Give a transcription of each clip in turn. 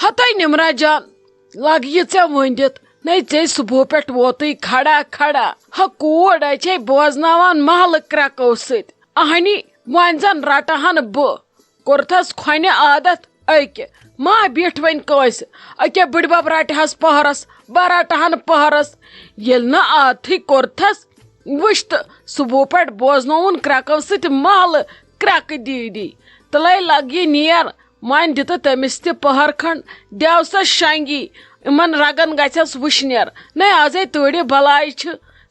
ہتائی نمرا جان لگ یہ ے ونت نئی ے صبح پہ ووت کھڑا کھڑا ہا کوڑ اچھے بوزناوان محل کرکو ست اہنی ون زن رٹہن بہ کورتھس کھونہ عادت اکہ ما بیٹھ ون کنس اکے بڑبب رٹہس پہرس بہ رٹہن پہرس یل نا عادتھی کورتھس وچ تو صبح پہ بوزنون کرکو ست محل کرک دی تلے لگ یہ نیر ون دت تمس تہ پہر کھنڈ دیو سا شنگی امن رگن گھس وشنیر نئی آزے تڑ بلائی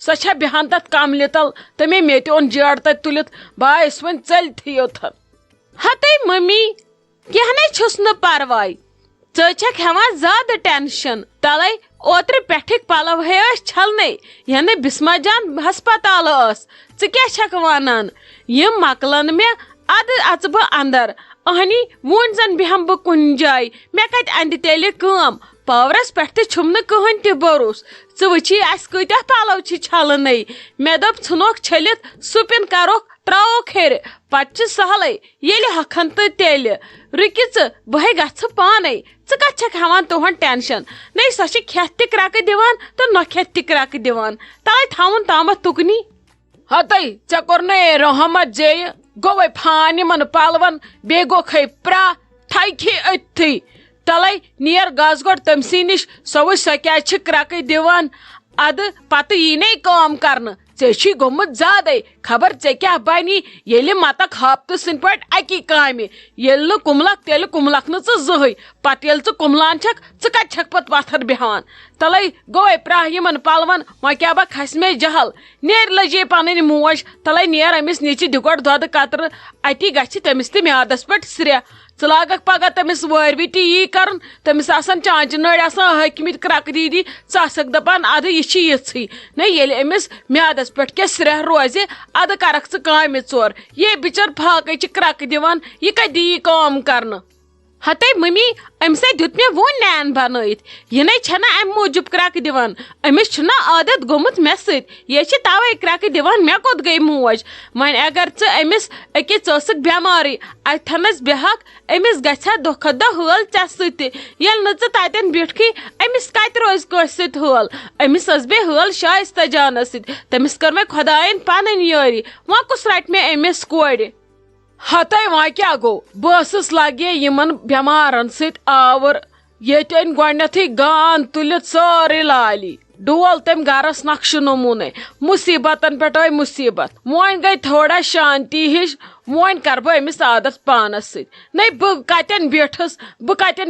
سو چھا بہان تت کملہ تل تمے مے تہ اون جیڑ تت تلت باس ون ژلتھی یوتھن ہتے ممی کیا نئی چھس نہ پرواے ژٕ چھکھ ہیوان زیادٕ ٹینشن تلے اوترٕ پٮ۪ٹھٕکۍ پلو ہے ٲسۍ چھلنے ینہٕ بسما جان ہسپتال ٲس ژٕ کیٛاہ چھکھ ونان یم مکلن مےٚ ادٕ اژٕ بہٕ اندر اہنی وۄنۍ زن بیہم بہٕ کُنہِ جایہِ مےٚ کتہِ اندِ تیٚلہِ کٲم پاورس پٮ۪ٹھ تہِ چھُم نہٕ کٕہٕنۍ تہِ بروس ژٕ وٕچھی اسہِ کۭتیاہ پلو چھِ چھلنے مےٚ دوٚپ ژھٕنوکھ چھٔلِتھ سُپِن کروکھ تراووکھ ہیرِ پتہٕ چھِ سہلے ییٚلہِ ہۄکھن تہٕ تیٚلہِ رُکہِ ژٕ بہے گژھٕ پانے ژٕ کتھ چھکھ ہٮ۪وان تُہُنٛد ٹینشن نئی سۄ چھِ کھٮ۪تھ تہِ کرٛٮ۪کہٕ دِوان تہٕ نہ کھٮ۪تھ تہِ کرٛٮ۪کہٕ دِوان تلے تھاوُن تامتھ تُکنی ہتائی ے کورنے رحمت زیہِ گوے پھان یمن پلون بیٚیہِ گوکھے پرا تھکھی أتھی تلے نیر گز گۄڈٕ تٔمسٕے نِش سۄ وٕچھ سۄ کیٛازِ چھِ کرٛٮ۪کہٕ دِوان ادٕ پتہٕ یی نے کٲم کرنہٕ ژےٚ چھُے گوٚمُت زیادے خبر ژےٚ کیٛاہ بنی ییٚلہِ متک ہاپتہٕ سٕنٛدۍ پٲٹھۍ اکی کامہِ ییٚلہِ نہٕ کُملکھ تیٚلہِ کُملکھ نہٕ ژٕ زٕہٕنۍ پتہٕ ییٚلہِ ژٕ کُملان چھکھ ژٕ کتہِ چھکھ پتہٕ پتھر بیہوان تلے گوے پرٛاہ یمن پلون وۄنۍ کیٛاہ با کھسہِ مےٚ جہل نیر لجے پنٕنۍ موج تلے نیر أمِس نِچہِ دِ گۄڈٕ دۄدٕ قطرٕ اتی گژھِ تٔمِس تہِ میادس پٮ۪ٹھ سرٛیہ ژٕ لاگکھ پگہہ تٔمِس وٲرۍوِ تہِ یی کرُن تٔمِس آسان چانچہِ نٔرۍ آسان ۂکۍمٕتۍ کرٛٮ۪کہٕ دیٖدی ژٕ آسکھ دپان ادٕ یہِ چھِ یِژھٕے نہ ییٚلہِ أمِس میادس پٮ۪ٹھ کیٛاہ سرٛیہ روزِ ادٕ کرکھ ژٕ کامہِ ژور یے بِچر پھاکے چھِ کرٛٮ۪کہٕ دِوان یہِ کتہِ دی کٲم کرنہٕ ہتے ممی امس دیت مےٚ وۄنۍ نین بنٲیِتھ یہِ نَے چھنہ امہِ موٗجوٗب کرٛٮ۪کہٕ دِوان أمِس چھُنہ عادت گوٚمُت مےٚ سۭتۍ یے چھِ توے کرٛٮ۪کہٕ دِوان مےٚ کوٚت گٔے موج وۄنۍ اگر ژٕ أمِس أکے ژٕ ٲسٕکھ بٮ۪مارٕے اتہِ تھنس بیہکھ أمِس گژھِ ہا دۄہ کھۄتہٕ دۄہ حٲل ژےٚ سۭتۍ تہِ ییٚلہِ نہٕ ژٕ تتٮ۪ن بیٖٹھکھٕے أمِس کتہِ روزِ کٲنٛسہِ سۭتۍ حٲل أمِس ٲس بیٚیہِ حٲل شایستہ جانس سۭتۍ تٔمِس کٔر مےٚ خۄداین پنٕنۍ یٲری وۄنۍ کُس رٹہِ مےٚ أمِس کورِ ہتائی وۄنۍ کیٛاہ گوٚو بہٕ ٲسٕس لگے یمن بٮ۪مارن سۭتۍ آوُر ییٚتہِ أنۍ گۄڈنیتھٕے گان تُلِتھ سٲرٕے لالی ڈول تٔمۍ گرس نقشہٕ نموٗنے مُصیبتن پٮ۪ٹھ آیہِ مُصیبت وۄنۍ گٔے تھوڑا شانتی ہِش وۄنۍ کر بہٕ أمِس عادت پانس سۭتۍ نَے بہٕ کتٮ۪ن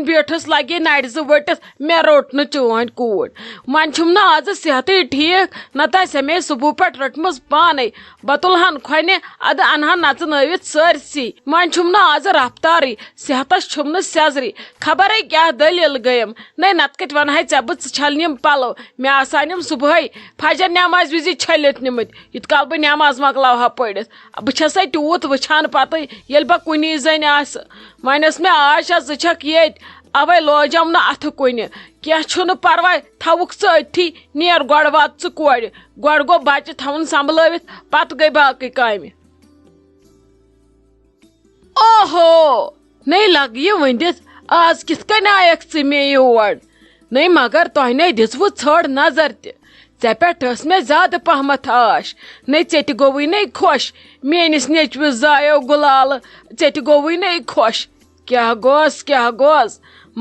بیٖٹھٕس لگے نرِ زٕ ؤٹِتھ مےٚ روٚٹ نہٕ چٲنۍ کوٗر وۄنۍ چھُم نہٕ آزٕ صحتٕے ٹھیٖک نتہٕ آسہِ مےٚ صبح پٮ۪ٹھ رٔٹمٕژ پانے بہٕ تُلہن کھۄنہِ ادٕ انہن نژنٲوِتھ سٲرسٕے وۄنۍ چھُم نہٕ آزٕ رفتارٕے صحتس چھُم نہٕ سیزرٕے خبرے کیٛاہ دٔلیٖل گٔیم نَے نتہٕ کٔٹھۍ ونہے ژےٚ بہٕ ژٕ چھلنہِ یِم پلو مےٚ آسان یِم صبحٲے فجر نٮ۪ماز وِزِ چھٔلِتھ نِمٕتۍ یِتھ کال بہٕ نٮ۪ماز مۄکلاوہا پٔرِتھ بہٕ چھسے تیوٗت وٕچھان پتہٕ ییٚلہِ بہٕ کُنی زٔنۍ آسہٕ وۄنۍ ٲس مےٚ آشا ژٕ چھکھ ییٚتہِ اوے لوجم نہٕ اتھٕ کُنہِ کینٛہہ چھُنہٕ پرواے تھاوُکھ ژٕ أتھی نیر گۄڈٕ وات ژٕ کورِ گۄڈٕ گوٚو بچہِ تھاوُن سنبھلٲوِتھ پتہٕ گٔے باقٕے کامہِ اوہو نَے لگ یہِ ؤنِتھ آز کِتھ کٔنۍ آیکھ ژٕ مےٚ یور نَے مگر تۄہہِ نَے دِژوٕ ژھٔڑ نظر تہِ ژےٚ پٮ۪ٹھ ٲس مےٚ زیادٕ پہمتھ آش نَے ژےٚ تہِ گوٚوُے نَے خۄش میٲنِس نیٚچوِس زایو گُلالہٕ ژےٚ تہِ گوٚوُے نَے خۄش کیٛاہ گوس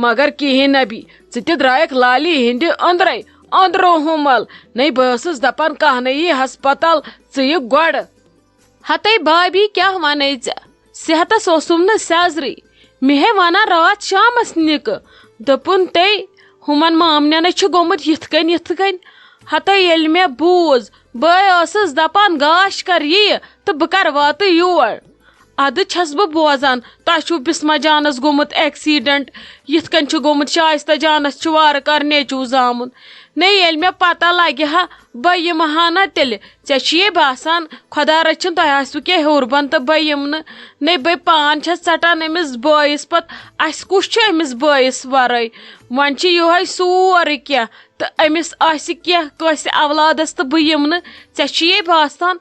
مگر کِہیٖنۍ نبی ژٕ تہِ درٛایکھ لالی ہِنٛدِ أنٛدرو ہُمل نَے بہٕ ٲسٕس دپان کانٛہہ نَے یی ہسپتال ژٕ یہِ گۄڈٕ ہتے بھابی کیٛاہ ونے ژےٚ صحتس اوسُم نہٕ سیزرٕے مےٚ ہے ونان راتھ شامس نِکہٕ دوٚپُن تے ہُمن مامنٮ۪نَے چھُ گوٚمُت یِتھ کٔنۍ ہتے ییٚلہِ مےٚ بوٗز بہٕ ٲسٕس دپان گاش کر یِیہِ تہٕ بہٕ کر واتہٕ یور ادٕ چھس بہٕ بوزان تۄہہِ چھُو بسما جانس گوٚمُت ایکسیڈنٹ یِتھ کٔنۍ چھُ گوٚمُت شایستہ جانس چھُ وارٕ کار نیٚچوٗ زامُت نَے ییٚلہِ مےٚ پتہ لگہِ ہا بہٕ یِمہٕ ہا نہ تیٚلہِ ژےٚ چھُیے باسان خۄدا رٔچھِنۍ تۄہہِ آسوٕ کینٛہہ ہیوٚر بۄن تہٕ بہٕ یِمہٕ نہٕ نَے بہٕ پان چھس ژٹان أمِس بٲیِس پتہٕ اسہِ کُس چھُ أمِس بٲیِس ورٲے وۄنۍ چھُ یِہوے سورُے کینٛہہ تہٕ أمِس آسہِ کینٛہہ کٲنٛسہِ اولادس تہٕ بہٕ یِمہٕ نہٕ ژےٚ چھُیے باسان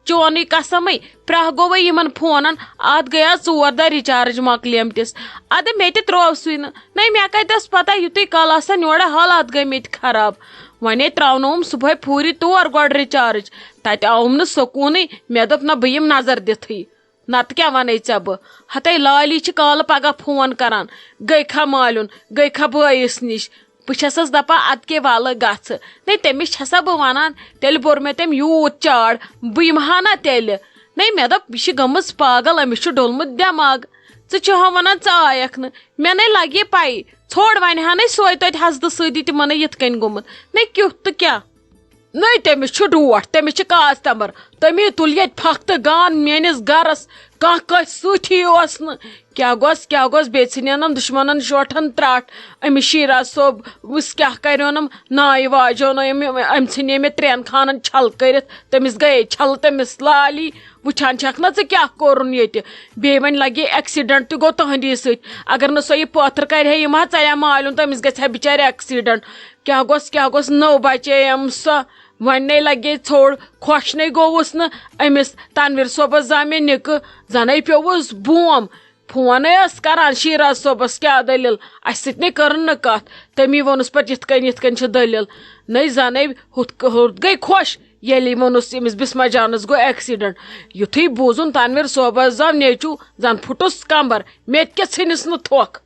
چونی قسمے پرہ گوے یمن فونن ات گیا 4 دۄہ رِچارج مۄکلیمتِس ادٕ مےٚ تہِ ترٛوو سُے نَے مےٚ کتہِ ٲس پتہ یُتُے کال آسان یورٕ حالات گٔے مےٚ تہِ خراب وۄنۍ ترٛاونووُم صُبحٲے پھوٗرِ تور گۄڈٕ رِچارج تتہِ آوُم نہٕ سکوٗنٕے مےٚ دوٚپ نہ بہٕ یِم نظر دِتھٕے نتہٕ کیٛاہ ونے ژےٚ بہٕ ہتے لالی چھِ کالہٕ پگاہ فون کران گٔے کھا مالیُن گٔے کھا بٲیِس نِش بہٕ چھسس دپان ادٕ کے والہٕ گژھ نَے تٔمِس چھسا بہٕ ونان تیٚلہِ بوٚر مےٚ تٔمۍ یوٗت چاڑ بہٕ یِمہٕ نا تیٚلہِ نَے مےٚ دوٚپ یہِ چھِ گٔمٕژ پاگل أمِس چھُ ڈوٚلمُت دٮ۪ماغ ژٕ چھُہا ونان ژٕ آیکھ نہٕ مےٚ نَے لگہِ پَیی ژھوڑ وۄنۍ ہا نَے سوے توتہِ حسدٕ سۭتی تِمن یِتھ کٔنۍ گوٚمُت نَے کیُتھ تہٕ کیٛاہ نَے تٔمِس چھُ ڈوٹھ تٔمِس چھِ کاستمبر تٔمی تُل ییٚتہِ پھکھ تہٕ گان میٲنِس گرس کانٛہہ کٲنٛسہِ سۭتی اوس نہٕ کیٛاہ گوٚژھ بیٚیہِ ژھٕنٮ۪نم دُشمنن شوٹھن ترٛٹھ أمِس شیراز صٲب وٕس کیٛاہ کرونم نایہِ واجونٲیِم أمۍ ژھٕنے مےٚ 3 خانن چھل کٔرِتھ تٔمِس گٔیے چھل تٔمِس لالی وٕچھان چھکھ نا ژٕ کیٛاہ کوٚرُن ییٚتہِ بیٚیہِ وۄنۍ لگے ایکسیڈنٹ تہِ گوٚو تُہنٛدی سۭتۍ اگر نہٕ سۄ یہِ پٲتھر کرِ ہے یِم ہا ژَلیا مالیُن تٔمِس گژھِ ہا بِچارِ ایکسیڈنٹ کیٛاہ گوٚژھ نٔو بچییَم سۄ وۄنۍ نَے لگے ژھوٚڑ خۄش نَے گوٚوُس نہٕ أمِس تنویٖر صٲبس زاں مےٚ نِکہٕ زَنَے پیوٚوُس بوم فونے ٲس کران شیراز صٲبس کیٛاہ دٔلیٖل اَسہِ سۭتۍ نَے کٔرٕن نہٕ کتھ تٔمی ووٚنُس پتہٕ یِتھ کٔنۍ چھِ دٔلیٖل نَے زَنَے ہُتھ گٔے خۄش ییٚلہِ ووٚنُس أمِس بِسما جانس گوٚو ایکسیڈنٹ یُتھُے بوٗزُن تنویٖر صٲبس زاو نیچوٗ زن پھُٹُس کمبر مےٚ تہِ کیٛاہ ژھٕنِس نہٕ تھوٚکھ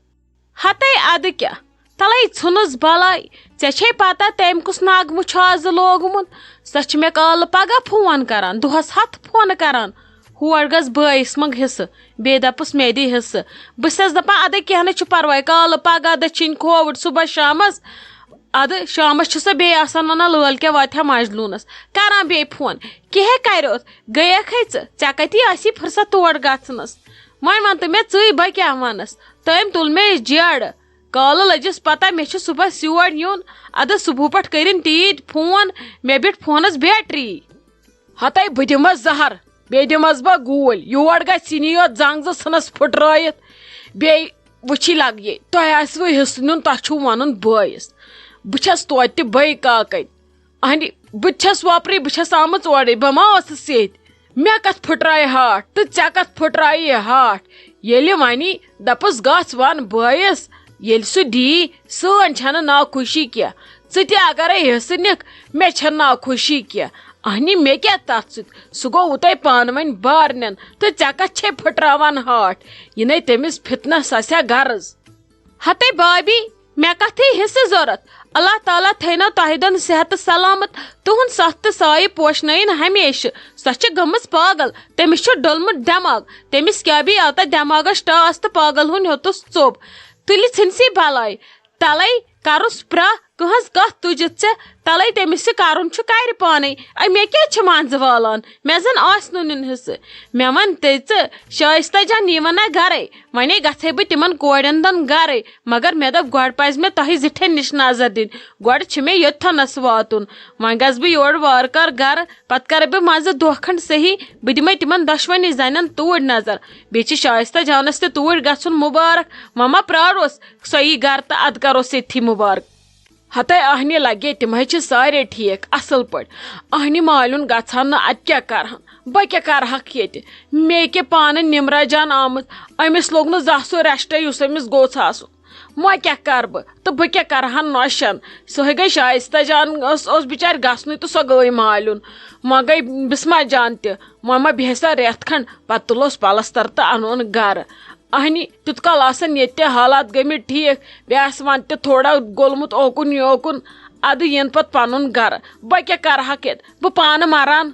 ہتے ادٕ کیٛاہ تلے ژھٕنُس بلاے ژےٚ چھے پتہ تٔمۍ کُس نغمہٕ چھُ آز لوگمُت سۄ چھِ مےٚ کالہٕ پگاہ فون کران دۄہس 100 فونہٕ کران ہور گژھ بٲیِس منٛگ حصہٕ بیٚیہِ دپُس مےٚ دِ حصہٕ بہٕ چھس دپان ادٕ کینٛہہ نہٕ چھُ پرواے کالہٕ پگاہ دٔچھِنۍ کھووُر صبحس شامس ادٕ شامس چھِ سۄ بیٚیہِ آسان ونان لٲل کیٛاہ واتہِ ہا مجلوٗنس کران بیٚیہِ فون کیٛاہ کریوتھ گٔیکھٕے ژےٚ کتی آسی فرصت تور گژھنس وۄنۍ ون تہٕ مےٚ ژٕے بہٕ کیٛاہ ونس تٔمۍ تُل مےٚ جیرٕ کالہٕ لٔجِس پتہ مےٚ چھُ صبحس یور یُن ادٕ صبحو پٮ۪ٹھ کٔرِنۍ تیٖتۍ فون مےٚ بیٖٹھ فونس بیٹری ہتے بہٕ دِمس زہر بیٚیہِ دِمس بہٕ گوٗلۍ یور گژھِ ژھٕنی یوت زنٛگ 2 ژھٕنس پھٕٹرٲیِتھ بیٚیہِ وٕچھی لگیے تۄہہِ آسوٕ حصہٕ نیُن تۄہہِ چھُو ونُن بٲیِس بہٕ چھس توتہِ تہِ بٔے کاکَنۍ اہنہِ بہٕ تہِ چھس وۄپرٕے بہٕ چھس آمٕژ اورَے بہٕ ما ٲسٕس ییٚتہِ مےٚ کتھ پھٕٹرایہِ ہاٹھ تہٕ ژےٚ کتھ پھٕٹرایہِ یہِ ہاٹھ ییٚلہِ وۄنی دپُس گژھ ون بٲیِس ییٚلہِ سُہ دی سٲنۍ چھنہٕ ناخوشی کینٛہہ ژٕ تہِ اگرے حصہٕ نِکھ مےٚ چھنہٕ ناخوشی کینٛہہ اہنہِ مےٚ کیٛاہ تتھ سۭتۍ سُہ گوٚو تۄہہِ پانہٕ ؤنۍ بارنٮ۪ن تہٕ ژےٚ کتھ چھے پھٕٹراوان ہاٹھ یہِ نے تٔمِس فِتنس آسیا غرض ہتے بابی مےٚ کتھٕے حصہٕ ضوٚرتھ اللہ تعالیٰ تھٲینو تۄہہِ دۄن صحت سلامت تُہُنٛد سَتھ تہٕ سایہِ پوشنٲیِن ہمیشہٕ سۄ چھِ گٔمٕژ پاگل تٔمِس چھُ ڈوٚلمُت دٮ۪ماغ تٔمِس کیٛاہ بیٚیہِ آو تتھ دٮ۪ماغس ٹاس تہٕ پاگل ہُنٛد ہیوٚتُس ژوٚپ تُلہِ ژھٕنسٕے بلاے تلے کرُس پرٛا کٕہٕنٛز کتھ تُجِتھ ژےٚ تلے تٔمِس یہِ کرُن چھُ کرِ پانے مےٚ کیٛازِ چھِ منٛزٕ والان مےٚ زن آسہِ نہٕ نیُن حصہٕ مےٚ ون ژٕ شایستہ جان یِوان نا گرے وۄنۍ گژھے بہٕ تِمن کورٮ۪ن دۄن گرے مگر مےٚ دوٚپ گۄڈٕ پزِ مےٚ تۄہہِ زِٹھٮ۪ن نِش نظر دِنۍ گۄڈٕ چھُ مےٚ یوٚتتھنس واتُن وۄنۍ گژھٕ بہٕ یورٕ وارٕ کارٕ گرٕ پتہٕ کرٕ بہٕ منٛزٕ دۄہ کھنٛڈ صحیح بہٕ دِمے تِمن دۄشوٕنی زنٮ۪ن توٗرۍ نظر بیٚیہِ چھِ شایستہ جانس تہِ توٗرۍ گژھُن مُبارک وۄنۍ ما پرٛاروس سۄ یی گرٕ تہٕ ادٕ کروس ییٚتھی مُبارک ہتے اہنہِ لگے تِمے چھِ سارے ٹھیٖک اصل پٲٹھۍ اہنہِ مالیُن گژھان نہٕ اتہِ کیٛاہ کرہن بہٕ کیٛاہ کرہکھ ییٚتہِ مے کہِ پانہٕ نمرا جان آمٕژ أمِس لوٚگ نہٕ زانٛہہ سُہ ریسٹے یُس أمِس گوٚژھ آسُن وۄنۍ کیٛاہ کرٕ بہٕ تہٕ بہٕ کیٛاہ کرہن نۄشن سۄے گٔے شایستہ جان اوس بِچارِ گژھنُے تہٕ سۄ گٔے مالیُن وۄنۍ گٔے بسما جان تہِ وۄنۍ ما بیٚہہِ سۄ رٮ۪تھ کھنٛڈ پتہٕ تُلوس پلستر تہٕ انون گرٕ اہنہِ تیُت کال آسان ییٚتہِ تہِ حالات گٔمٕتۍ ٹھیٖک بیٚیہِ آسہِ وۄنۍ تہِ تھوڑا گوٚلمُت اوکُن یوکُن ادٕ یِن پتہٕ پنُن گرٕ بہٕ کیٛاہ کرہکھ ییٚتہِ بہٕ پانہٕ مران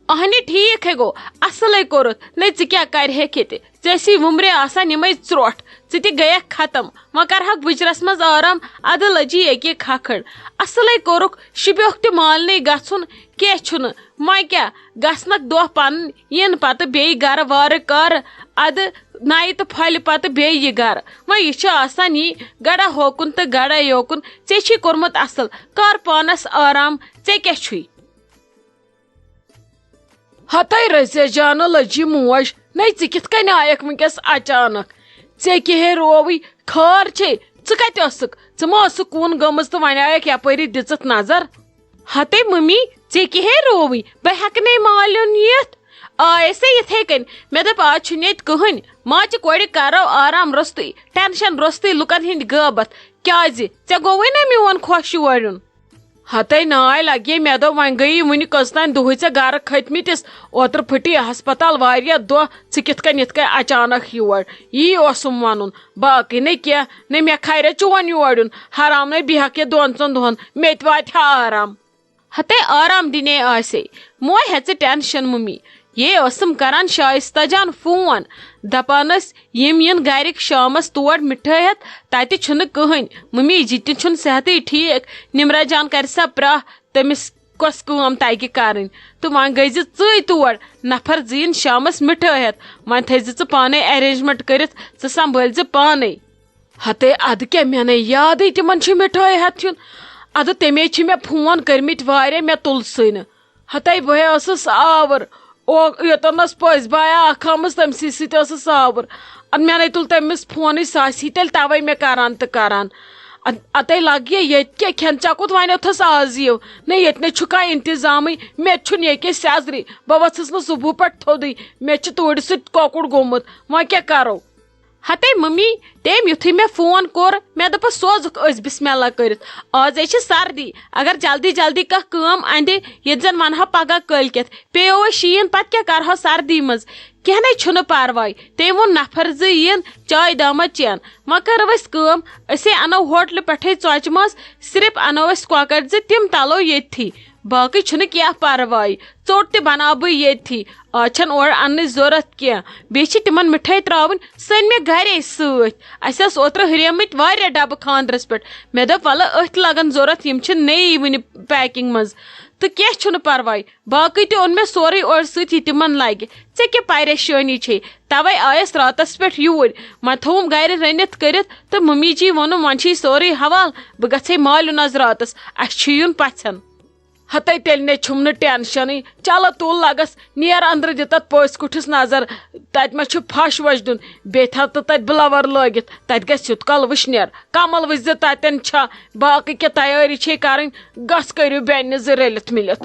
اہنہِ ٹھیٖک ہے گوٚو اصلے کوٚرُتھ نَے ژٕ کیٛاہ کرہکھ ییٚتہِ ژےٚ ٲسی وُمرِ آسان یِمے ژرٛوٹھ ژٕ تہِ گٔیکھ ختم وۄنۍ کرہکھ بٕجرس منٛز آرام ادٕ لٔجی ییٚکیٛاہ کھکھٕڑ اصلے کوٚرُکھ شُبیوکھ تہِ مالنٕے گژھُن کینٛہہ چھُنہٕ وۄنۍ کیٛاہ گژھنکھ دۄہ پنٕنۍ یِن پتہٕ بیٚیہِ گرٕ وارٕ کارٕ ادٕ نَیہِ تہٕ پھۄلہِ پتہٕ بیٚیہِ یہِ گرٕ وۄنۍ یہِ چھُ آسان یی گڑا ہوکُن تہٕ گڑا یوکُن ژےٚ چھُے کوٚرمُت اصل کر پانس آرام ژےٚ کیٛاہ چھُے ہتے رزیا جانہٕ لٔجی موج نَے ژٕ کِتھ کٔنۍ آیکھ وٕنکیٚس اچانک ژےٚ کیٛاہ رووٕے خٲر چھے ژٕ کتہِ ٲسٕکھ ژٕ ما ٲسٕکھ کُن گٔمٕژ تہٕ وۄنۍ آیکھ یپٲری دِژٕتھ نظر ہتے ممی ژےٚ کیٛاہ رووٕے بہٕ ہٮ۪کہٕ نَے مالیُن یِتھ آسے یتھے کن مے دپ آج چھُنہٕ ییٚتہِ کٕہٕنۍ ماچہِ کورِ کرو آرام روٚستُے ٹینشن روٚستُے لُکن ہٕنٛدۍ غٲبت کیازِ ژےٚ گوٚوُے نا میون خۄش یورُن ہتے ناے لگے مے دو وۄنۍ گٔیی وٕنہِ کٔژ تانۍ دُہٕے ژےٚ گرٕ کھٔتمٕتِس اوترٕ پھٕٹی ہسپتال واریاہ دۄہ ژٕ کِتھ کٔنۍ یِتھ کٔنۍ اچانک یور یی اوسُم وَنُن باقٕے نہٕ کینٛہہ نہ مےٚ کھرے چون یور یُن حرام نَے بیٚہکھ یہِ 2-3 دۄہن مےٚ تہِ واتہِ ہا آرام ہتے آرام دِنے آسے موے ہیژٕ ٹینشن ممی یہ ٲسٕم کران شائستہ جان فون دپان ٲسۍ یِم یِن گرِکۍ شامس تور مِٹھٲے ہٮ۪تھ تتہِ چھُنہٕ کٕہٕنۍ ممی جی تہِ چھُنہٕ صحتٕے ٹھیٖک نمرا جان کرِ سا پرٛاہ تٔمِس کۄس کٲم تگہِ کرٕنۍ تہٕ وۄنۍ گٔے زِ ژٕے تور نفر زٕ یِن شامس مِٹھٲے ہٮ۪تھ وۄنۍ تھٲیزِ ژٕ پانے ارینجمنٹ کٔرِتھ ژٕ سنبھٲلۍ زِ پانے ہتے ادٕ کیٛاہ مےٚ نَے یادٕے تِمن چھُ مِٹھٲے ہٮ۪تھ یُن ادٕ تمے چھِ مےٚ فون کٔرمٕتۍ واریاہ مےٚ تُلسٕے نہٕ ہتے بہٕ ٲسٕس آوٕر یوٚتن ٲس پٔژھۍ بایا اکھ آمٕژ تٔمسٕے سۭتۍ ٲسٕس آوٕر مےٚ نَے تُل تٔمِس فونٕے سُہ آسی تیٚلہِ توے مےٚ کران تہٕ کران اتے لگیے ییٚتہِ کیٛاہ کھٮ۪ن ژےٚ کوٚت وۄنیوتھس آز یِو نہ ییٚتہِ نَے چھُ کانٛہہ انتظامٕے مےٚ تہِ چھُنہٕ ییٚکے سیزرٕے بہٕ ؤژھٕس نہٕ صبحہٕ پٮ۪ٹھ تھوٚدُے مےٚ چھُ توٗرۍ سۭتۍ کۄکُر گوٚمُت وۄنۍ کیٛاہ کرو ہتے ممی تٔمۍ یُتھُے مےٚ فون کوٚر مےٚ دوٚپُس سوزُکھ أسۍ بسم اللہ کٔرِتھ آزے چھِ سردی اگر جلدی جلدی کانٛہہ کٲم اندِ ییٚتہِ زن ونہو پگہہ کٲلکٮ۪تھ پیٚیو شیٖن پتہٕ کیٛاہ کرہو سردی منٛز کینٛہہ نَے چھُنہٕ پرواے تٔمۍ ووٚن نفر زٕ یِن چاے دامہ چٮ۪ن وۄنۍ کرو أسۍ کٲم أسے انو ہوٹلہٕ پٮ۪ٹھے ژۄچہِ ماز صرف انو أسۍ کۄکر زٕ تِم تلو ییٚتھی باقٕے چھُنہٕ کینٛہہ پرواے ژوٚٹ تہِ بناو بہٕ ییٚتھی آز چھنہٕ اورٕ اننٕچ ضروٗرت کینٛہہ بیٚیہِ چھِ تِمن مِٹھٲے تراوٕنۍ سۄ أنۍ مےٚ گرے سۭتۍ اسہِ ٲس اوترٕ ہُریمٕتۍ واریاہ ڈبہٕ خاندرس پٮ۪ٹھ مےٚ دوٚپ وَلہٕ أتھۍ لگن ضروٗرت یِم چھِ نٔیی وٕنہِ پیکِنگ منٛز تہٕ کینٛہہ چھُنہٕ پرواے باقٕے تہِ اوٚن مےٚ سورُے اورٕ سۭتۍ یہِ تِمن لگہِ ژےٚ کیٛاہ پریشٲنی چھے توے آیس راتس پٮ۪ٹھ یوٗرۍ وۄنۍ تھووُم گرِ رٔنِتھ کٔرِتھ تہٕ ممی جی ووٚنُم وۄنۍ چھُے سورُے حوال بہٕ گژھے مالیُن آز راتس اسہِ چھُ یُن پژھٮ۪ن ہتے تیٚلہِ نے چھُم نہٕ ٹینشنٕے چلو تُل لگس نیر انٛدرٕ دِ تتھ پٔژھۍ کُٹھِس نظر تتہِ ما چھُ پھش وش دیُن بیٚیہِ تھاو تہٕ تتہِ بٕلور لٲگِتھ تتہِ گژھِ یُت کال وٕشنیر کمل وٕچھ زِ تتٮ۪ن چھا باقٕے کینٛہہ تیٲری چھے کرٕنۍ گژھ کٔرِو بیٚنہِ زٕ رٔلِتھ مِلِتھ